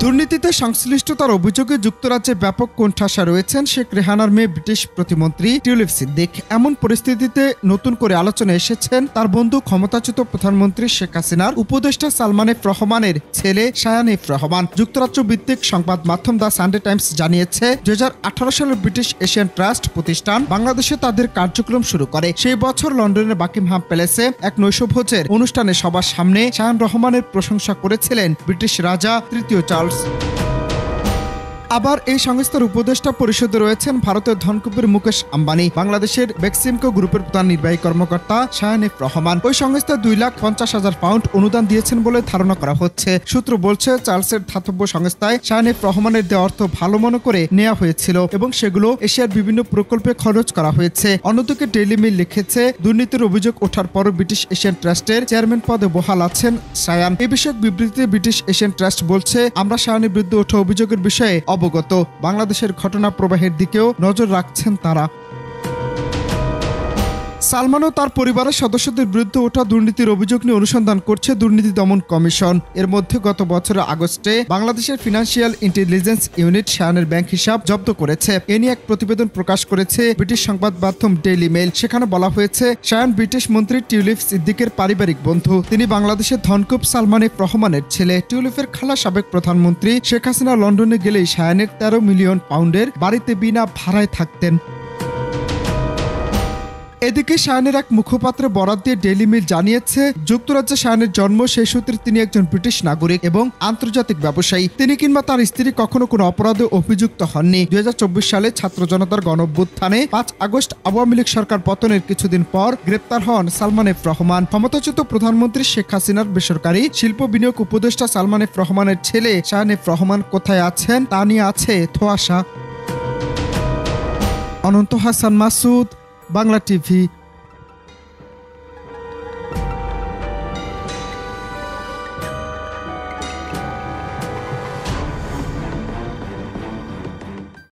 দুর্নীতিতে সংশ্লিষ্টতার অভিযোগে যুক্তরাজ্যে ব্যাপক কোণঠাসা রয়েছেন শেখ রেহানার মেয়ে ব্রিটিশ প্রতিমন্ত্রী টিউলিপ সিদ্দিক। এমন পরিস্থিতিতে নতুন করে আলোচনায় এসেছেন তার বন্ধু ক্ষমতাচ্যুত প্রধানমন্ত্রী শেখ হাসিনার উপদেষ্টা সালমান এফ রহমানের ছেলে শায়ান এফ রহমান। যুক্তরাজ্য ভিত্তিক সংবাদ মাধ্যম দ্য সানডে টাইমস জানিয়েছে 2018 সালে ব্রিটিশ এশিয়ান ট্রাস্ট প্রতিষ্ঠান বাংলাদেশে তাদের কার্যক্রম শুরু করে। সেই বছর লন্ডনের বাকিংহাম প্যালেসে এক নৈশভোজের অনুষ্ঠানে সবার সামনে শায়ান রহমানের প্রশংসা করেছিলেন ব্রিটিশ রাজা তৃতীয় চার্লস। আবার এই সংস্থার উপদেষ্টা পরিষদে রয়েছেন ভারতের ধনকুবের মুকেশ আম্বানি, বাংলাদেশের বেক্সিমকো গ্রুপের প্রধান নির্বাহী কর্মকর্তা শায়ান এফ রহমান। ওই সংস্থা 2,50,000 পাউন্ড অনুদান দিয়েছেন বলে ধারণা করা হচ্ছে। সূত্র বলছে চার্লসের ধাতব্য সংস্থায় শায়ান এফ রহমানের দেওয়া অর্থ ভালো মনে করে নেওয়া হয়েছিল এবং সেগুলো এশিয়ার বিভিন্ন প্রকল্পে খরচ করা হয়েছে। অন্যদিকে ডেইলি মেইল লিখেছে, দুর্নীতির অভিযোগ ওঠার পরও ব্রিটিশ এশিয়ান ট্রাস্টের চেয়ারম্যান পদে বহাল আছেন শায়ান। এ বিষয়ক বিবৃতিতে ব্রিটিশ এশিয়ান ট্রাস্ট বলছে, আমরা শায়ানের বিরুদ্ধে ওঠা অভিযোগের বিষয়ে অবগত। বাংলাদেশের ঘটনা প্রবাহের দিকেও নজর রাখছেন তারা। সালমান ও তার পরিবারের সদস্যদের বিরুদ্ধে ওঠা দুর্নীতির অভিযোগ নিয়ে অনুসন্ধান করছে দুর্নীতি দমন কমিশন। এর মধ্যে গত বছরের আগস্টে বাংলাদেশের ফিনান্সিয়াল ইন্টেলিজেন্স ইউনিট শায়ানের ব্যাংক হিসাব জব্দ করেছে। এ নিয়ে এক প্রতিবেদন প্রকাশ করেছে ব্রিটিশ সংবাদ মাধ্যম ডেইলি মেইল। সেখানে বলা হয়েছে, শায়ান ব্রিটিশ মন্ত্রী টিউলিপ সিদ্দিকের পারিবারিক বন্ধু। তিনি বাংলাদেশের ধনকুব সালমান এফ রহমানের ছেলে। টিউলিপের খালা সাবেক প্রধানমন্ত্রী শেখ হাসিনা লন্ডনে গেলেই শায়ানের 13 মিলিয়ন পাউন্ডের বাড়িতে বিনা ভাড়ায় থাকতেন। এদিকে শায়ানের এক মুখপাত্র বরাত দিয়ে ডেইলি মেইল জানিয়েছে, যুক্তরাজ্যে শায়ানের জন্ম, সেই সূত্রে তিনি একজন ব্রিটিশ নাগরিক এবং আন্তর্জাতিক ব্যবসায়ী। তিনি কিংবা তার স্ত্রী কখনো কোনো অপরাধে অভিযুক্ত হননি। 2024 সালে ছাত্র জনতার গণঅভ্যুত্থানে 5 আগস্ট আওয়ামী লীগ সরকার পতনের কিছুদিন পর গ্রেপ্তার হন সালমান এফ রহমান। ক্ষমতাচ্যুত প্রধানমন্ত্রী শেখ হাসিনার বেসরকারি শিল্প বিনিয়োগ উপদেষ্টা সালমান এফ রহমানের ছেলে শায়ান এফ রহমান কোথায় আছেন তা নিয়ে আছে ধোঁয়াশা। অনন্ত হাসান মাসুদ, বাংলা টিভি।